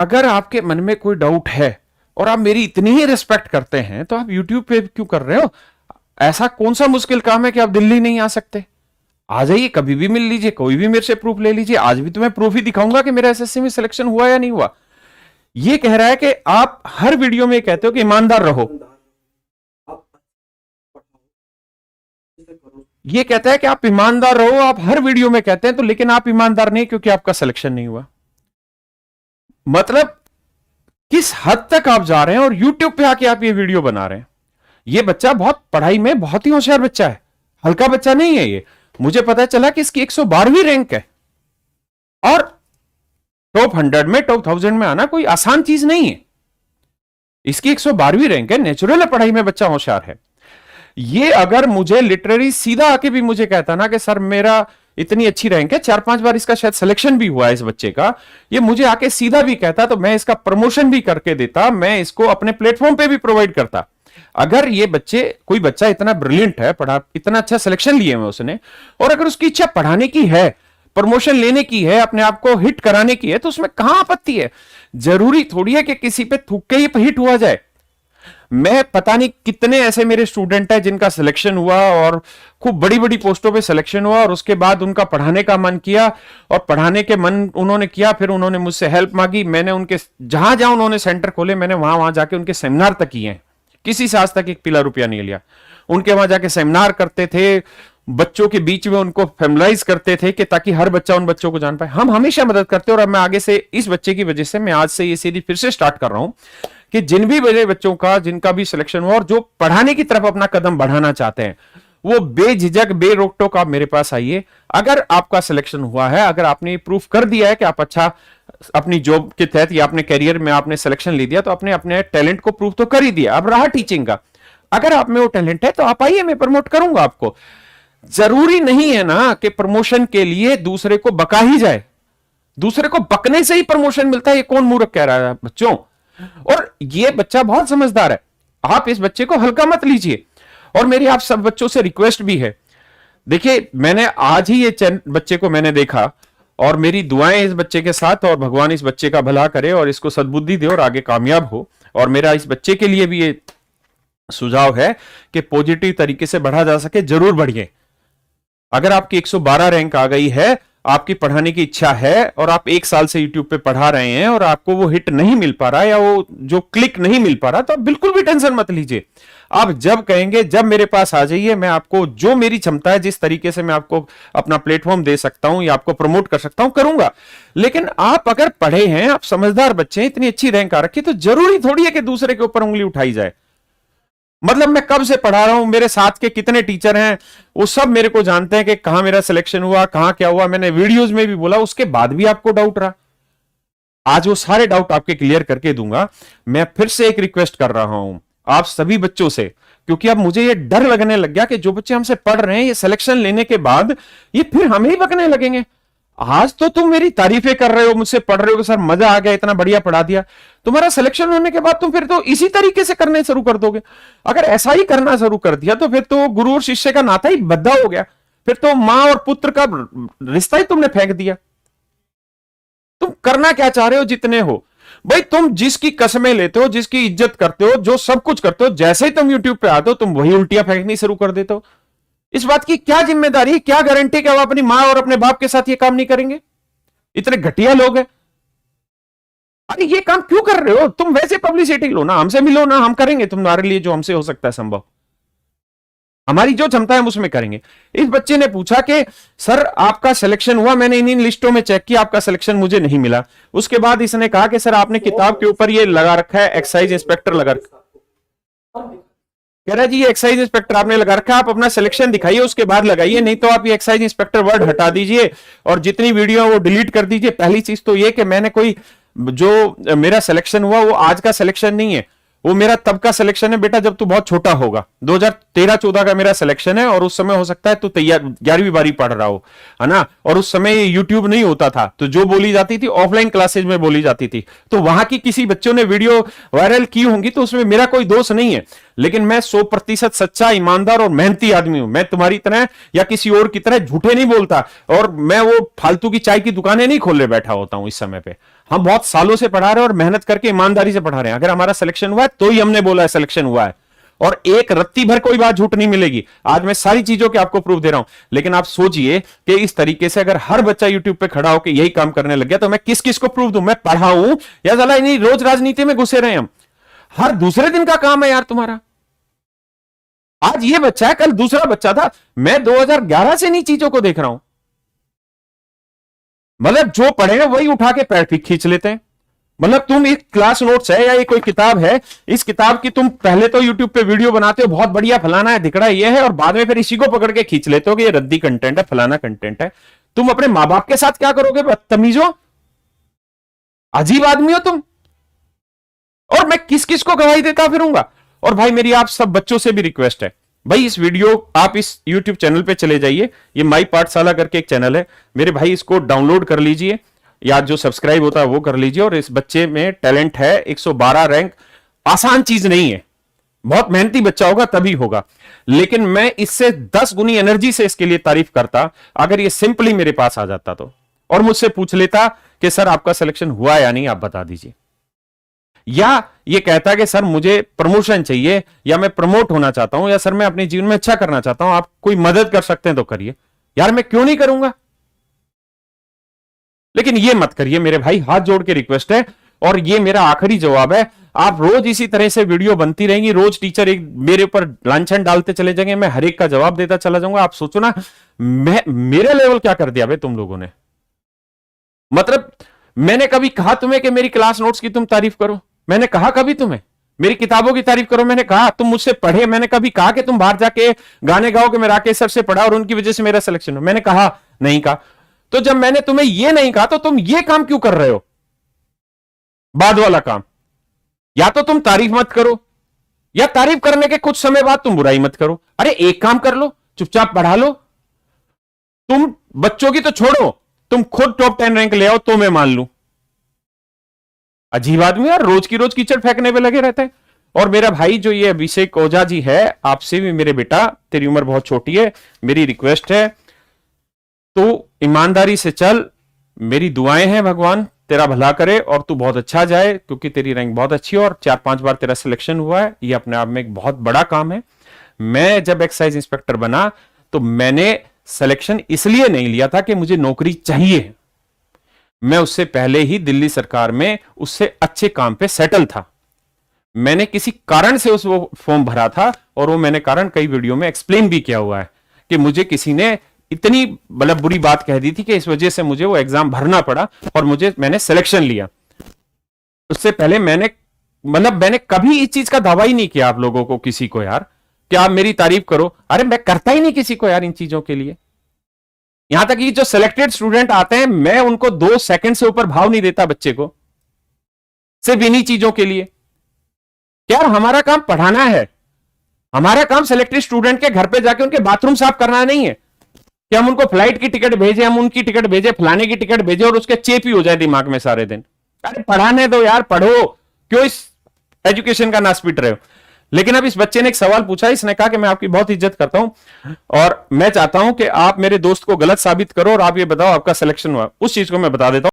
अगर आपके मन में कोई डाउट है और आप मेरी इतनी ही रिस्पेक्ट करते हैं तो आप YouTube पे क्यों कर रहे हो? ऐसा कौन सा मुश्किल काम है कि आप दिल्ली नहीं आ सकते? आ जाइए, कभी भी मिल लीजिए, कोई भी मेरे से प्रूफ ले लीजिए। आज भी तुम्हें प्रूफ ही दिखाऊंगा कि मेरा एसएससी में सिलेक्शन हुआ या नहीं हुआ। ये कह रहा है कि आप हर वीडियो में कहते हो कि ईमानदार रहो, ये कहता है कि आप ईमानदार रहो, आप हर वीडियो में कहते हैं तो, लेकिन आप ईमानदार नहीं क्योंकि आपका सिलेक्शन नहीं हुआ। मतलब किस हद तक आप जा रहे हैं और YouTube पे आके आप ये वीडियो बना रहे हैं। ये बच्चा बहुत पढ़ाई में बहुत ही होशियार बच्चा है, हल्का बच्चा नहीं है ये। मुझे पता चला कि इसकी 112वीं रैंक है और टॉप 100 में, टॉप 1000 में आना कोई आसान चीज नहीं है। इसकी 112वीं रैंक है, नेचुरल है, पढ़ाई में बच्चा होशियार है। ये अगर मुझे लिटरली सीधा आके भी मुझे कहता ना कि सर मेरा इतनी अच्छी रैंक है, 4-5 बार इसका शायद सिलेक्शन भी हुआ है इस बच्चे का, ये मुझे आके सीधा भी कहता तो मैं इसका प्रमोशन भी करके देता, मैं इसको अपने प्लेटफॉर्म पे भी प्रोवाइड करता। अगर ये बच्चे, कोई बच्चा इतना ब्रिलियंट है, पढ़ा, इतना अच्छा सिलेक्शन लिए हुए उसने, और अगर उसकी इच्छा पढ़ाने की है, प्रमोशन लेने की है, अपने आप को हिट कराने की है, तो उसमें कहां आपत्ति है? जरूरी थोड़ी है कि किसी पे थूक के ही हिट हुआ जाए। मैं पता नहीं कितने ऐसे मेरे स्टूडेंट हैं जिनका सिलेक्शन हुआ और खूब बड़ी बड़ी पोस्टों पे सिलेक्शन हुआ और उसके बाद उनका पढ़ाने का मन किया और पढ़ाने के मन उन्होंने किया, फिर उन्होंने मुझसे हेल्प मांगी। मैंने उनके जहां जहां उन्होंने सेंटर खोले, मैंने वहां वहां जाके उनके सेमिनार तक किए हैं, किसी से आज तक एक पीला रुपया नहीं लिया। उनके वहां जाके सेमिनार करते थे, बच्चों के बीच में उनको फैमिलाइज करते थे कि ताकि हर बच्चा उन बच्चों को जान पाए। हम हमेशा मदद करते हैं और अब मैं आगे से इस बच्चे की वजह से मैं आज से ये सीरीज फिर से स्टार्ट कर रहा हूं कि जिन भी बड़े बच्चों का, जिनका भी सिलेक्शन हुआ और जो पढ़ाने की तरफ अपना कदम बढ़ाना चाहते हैं, वो बेझिझक बेरोक टोक आप मेरे पास आइए। अगर आपका सिलेक्शन हुआ है, अगर आपने प्रूफ कर दिया है कि आप अच्छा अपनी जॉब के तहत या अपने करियर में आपने सिलेक्शन ले दिया, तो अपने अपने टैलेंट को प्रूफ तो कर ही दिया। अब रहा टीचिंग का, अगर आप में वो टैलेंट है तो आप आइए, मैं प्रमोट करूंगा आपको। जरूरी नहीं है ना कि प्रमोशन के लिए दूसरे को बका ही जाए, दूसरे को बकने से ही प्रमोशन मिलता है। ये कौन मूर्ख कह रहा है बच्चों? और ये बच्चा बहुत समझदार है, आप इस बच्चे को हल्का मत लीजिए। और मेरी आप सब बच्चों से रिक्वेस्ट भी है, देखिए मैंने आज ही ये बच्चे को मैंने देखा और मेरी दुआएं इस बच्चे के साथ, और भगवान इस बच्चे का भला करे और इसको सद्बुद्धि दे और आगे कामयाब हो। और मेरा इस बच्चे के लिए भी ये सुझाव है कि पॉजिटिव तरीके से बढ़ा जा सके, जरूर बढ़िए। अगर आपकी 112 रैंक आ गई है, आपकी पढ़ाने की इच्छा है और आप 1 साल से YouTube पे पढ़ा रहे हैं और आपको वो हिट नहीं मिल पा रहा या वो जो क्लिक नहीं मिल पा रहा, तो आप बिल्कुल भी टेंशन मत लीजिए। आप जब कहेंगे, जब मेरे पास आ जाइए, मैं आपको जो मेरी क्षमता है, जिस तरीके से मैं आपको अपना प्लेटफॉर्म दे सकता हूं या आपको प्रमोट कर सकता हूं, करूंगा। लेकिन आप अगर पढ़े हैं, आप समझदार बच्चे हैं, इतनी अच्छी रैंक आ रखी, तो जरूरी थोड़ी है कि दूसरे के ऊपर उंगली उठाई जाए। मतलब मैं कब से पढ़ा रहा हूं, मेरे साथ के कितने टीचर हैं, वो सब मेरे को जानते हैं कि कहां मेरा सिलेक्शन हुआ, कहां क्या हुआ। मैंने वीडियोस में भी बोला, उसके बाद भी आपको डाउट रहा। आज वो सारे डाउट आपके क्लियर करके दूंगा। मैं फिर से एक रिक्वेस्ट कर रहा हूं आप सभी बच्चों से, क्योंकि अब मुझे ये डर लगने लग गया कि जो बच्चे हमसे पढ़ रहे हैं, ये सिलेक्शन लेने के बाद ये फिर हमें ही बकने लगेंगे। आज तो तुम मेरी तारीफें कर रहे हो, मुझसे पढ़ रहे हो कि सर मजा आ गया, इतना बढ़िया पढ़ा दिया। तुम्हारा सिलेक्शन होने के बाद तुम फिर तो इसी तरीके से करने शुरू कर दोगे। अगर ऐसा ही करना शुरू कर दिया तो फिर तो गुरु और शिष्य का नाता ही बद्धा हो गया, फिर तो मां और पुत्र का रिश्ता ही तुमने फेंक दिया। तुम करना क्या चाह रहे हो? जितने हो भाई, तुम जिसकी कसमें लेते हो, जिसकी इज्जत करते हो, जो सब कुछ करते हो, जैसे ही तुम यूट्यूब पे आते हो तुम वही उल्टियां फेंकनी शुरू कर देते हो। इस बात की क्या जिम्मेदारी, क्या गारंटी कि आप अपनी मां और अपने बाप के साथ ये काम नहीं करेंगे? इतने घटिया लोग हैं। अरे ये काम क्यों कर रहे हो? तुम वैसे पब्लिसिटी लो ना, हमसे मिलो ना, हम करेंगे तुम्हारे लिए जो हमसे हो सकता है संभव। हमारी जो क्षमता है हम उसमें करेंगे। इस बच्चे ने पूछा कि सर आपका सिलेक्शन हुआ, मैंने इन लिस्टों में चेक किया, आपका सिलेक्शन मुझे नहीं मिला। उसके बाद इसने कहा कि सर आपने किताब के ऊपर ये लगा रखा है, एक्साइज इंस्पेक्टर लगा रखा। कह रहा है जी ये एक्साइज इंस्पेक्टर आपने लगा रखा है, आप अपना सिलेक्शन दिखाइए उसके बाद लगाइए, नहीं तो आप ये एक्साइज इंस्पेक्टर वर्ड हटा दीजिए और जितनी वीडियो वो डिलीट कर दीजिए। पहली चीज तो ये कि मैंने कोई, जो मेरा सिलेक्शन हुआ वो आज का सिलेक्शन नहीं है, वो मेरा तब का सिलेक्शन है बेटा जब तू बहुत छोटा होगा। 2013-14 का मेरा सिलेक्शन है और उस समय हो सकता है तू तैयार 11वीं बारी पढ़ रहा हो, है ना। और उस समय यूट्यूब नहीं होता था, तो जो बोली जाती थी ऑफलाइन क्लासेज में बोली जाती थी, तो वहां की किसी बच्चों ने वीडियो वायरल की होंगी, तो उसमें मेरा कोई दोष नहीं है। लेकिन मैं 100% सच्चा, ईमानदार और मेहनती आदमी हूं। मैं तुम्हारी तरह या किसी और की तरह झूठे नहीं बोलता, और मैं वो फालतू की चाय की दुकानें नहीं खोलने बैठा होता हूं इस समय पे। हम बहुत सालों से पढ़ा रहे हैं और मेहनत करके ईमानदारी से पढ़ा रहे हैं। अगर हमारा सिलेक्शन हुआ है तो ही हमने बोला है सिलेक्शन हुआ है, और एक रत्ती भर कोई बात झूठ नहीं मिलेगी। आज मैं सारी चीजों के आपको प्रूफ दे रहा हूं, लेकिन आप सोचिए कि इस तरीके से अगर हर बच्चा यूट्यूब पे खड़ा होकर यही काम करने लग गया तो मैं किस किस को प्रूफ दूं? मैं पढ़ाऊं या साला इन्हीं रोज राजनीति में घुसे रहे हम? हर दूसरे दिन का काम है यार तुम्हारा। आज ये बच्चा है, कल दूसरा बच्चा था। मैं 2011 से इन्हीं चीजों को देख रहा हूं। मतलब जो पढ़े हैं वही उठा के पैर खींच लेते हैं। मतलब तुम एक क्लास नोट्स है या ये कोई किताब है, इस किताब की तुम पहले तो यूट्यूब पे वीडियो बनाते हो, बहुत बढ़िया फलाना है दिखड़ा ये है, और बाद में फिर इसी को पकड़ के खींच लेते हो कि ये रद्दी कंटेंट है, फलाना कंटेंट है। तुम अपने मां बाप के साथ क्या करोगे? बदतमीजो, अजीब आदमी हो तुम। और मैं किस किस को गवाही देता फिरूंगा? और भाई मेरी आप सब बच्चों से भी रिक्वेस्ट है, भाई इस वीडियो आप इस YouTube चैनल पे चले जाइए, ये माई पाठशाला करके एक चैनल है मेरे भाई, इसको डाउनलोड कर लीजिए या जो सब्सक्राइब होता है वो कर लीजिए। और इस बच्चे में टैलेंट है, 112 रैंक आसान चीज नहीं है, बहुत मेहनती बच्चा होगा तभी होगा। लेकिन मैं इससे 10 गुनी एनर्जी से इसके लिए तारीफ करता अगर ये सिंपली मेरे पास आ जाता तो, और मुझसे पूछ लेता कि सर आपका सिलेक्शन हुआ या नहीं, आप बता दीजिए। या ये कहता कि सर मुझे प्रमोशन चाहिए, या मैं प्रमोट होना चाहता हूं, या सर मैं अपने जीवन में अच्छा करना चाहता हूं, आप कोई मदद कर सकते हैं तो करिए। यार मैं क्यों नहीं करूंगा? लेकिन ये मत करिए मेरे भाई, हाथ जोड़ के रिक्वेस्ट है। और ये मेरा आखिरी जवाब है, आप रोज इसी तरह से वीडियो बनती रहेंगी, रोज टीचर एक मेरे ऊपर लांछन डालते चले जाएंगे, मैं हर एक का जवाब देता चला जाऊंगा। आप सोचो ना, मेरा लेवल क्या कर दिया भाई तुम लोगों ने। मतलब मैंने कभी कहा तुम्हें कि मेरी क्लास नोट्स की तुम तारीफ करो? मैंने कहा कभी तुम्हें मेरी किताबों की तारीफ करो? मैंने कहा तुम मुझसे पढ़े? मैंने कभी कहा कि तुम बाहर जाके गाने गाओ कि मैं राकेश सर से पढ़ा और उनकी वजह से मेरा सिलेक्शन हो? मैंने कहा नहीं कहा। तो जब मैंने तुम्हें यह नहीं कहा तो तुम ये काम क्यों कर रहे हो, बाद वाला काम? या तो तुम तारीफ मत करो, या तारीफ करने के कुछ समय बाद तुम बुराई मत करो। अरे एक काम कर लो, चुपचाप पढ़ा लो। तुम बच्चों की तो छोड़ो, तुम खुद टॉप 10 रैंक ले आओ तो मैं मान लूं। अजीब आदमी यार, रोज की रोज कीचड़ फेंकने पे लगे रहते हैं। और मेरा भाई जो ये अभिषेक ओझा जी है, आपसे भी मेरे बेटा, तेरी उम्र बहुत छोटी है, मेरी रिक्वेस्ट है तू ईमानदारी से चल। मेरी दुआएं हैं भगवान तेरा भला करे और तू बहुत अच्छा जाए, क्योंकि तेरी रैंक बहुत अच्छी है और 4-5 बार तेरा सिलेक्शन हुआ है, ये अपने आप में एक बहुत बड़ा काम है। मैं जब एक्साइज इंस्पेक्टर बना तो मैंने सिलेक्शन इसलिए नहीं लिया था कि मुझे नौकरी चाहिए, मैं उससे पहले ही दिल्ली सरकार में उससे अच्छे काम पे सेटल था। मैंने किसी कारण से उस वो फॉर्म भरा था, और वो मैंने कारण कई वीडियो में एक्सप्लेन भी किया हुआ है कि मुझे किसी ने इतनी मतलब बुरी बात कह दी थी कि इस वजह से मुझे वो एग्जाम भरना पड़ा और मैंने सिलेक्शन लिया। उससे पहले मैंने कभी इस चीज का दावा ही नहीं किया आप लोगों को, किसी को यार कि आप मेरी तारीफ करो। अरे मैं करता ही नहीं किसी को यार इन चीजों के लिए। यहां तक कि जो सिलेक्टेड स्टूडेंट आते हैं मैं उनको 2 सेकंड से ऊपर भाव नहीं देता बच्चे को, सिर्फ इन्हीं चीजों के लिए। यार हमारा काम पढ़ाना है, हमारा काम सिलेक्टेड स्टूडेंट के घर पे जाके उनके बाथरूम साफ करना नहीं है कि हम उनको फ्लाइट की टिकट भेजे, हम उनकी टिकट भेजे, फलाने की टिकट भेजे और उसके चेप ही हो जाए दिमाग में सारे दिन। अरे पढ़ाने दो यार, पढ़ो, क्यों इस एजुकेशन का नाश पीट रहे हो? लेकिन अब इस बच्चे ने एक सवाल पूछा, इसने कहा कि मैं आपकी बहुत इज्जत करता हूं और मैं चाहता हूं कि आप मेरे दोस्त को गलत साबित करो और आप ये बताओ आपका सिलेक्शन हुआ। उस चीज को मैं बता देता हूं।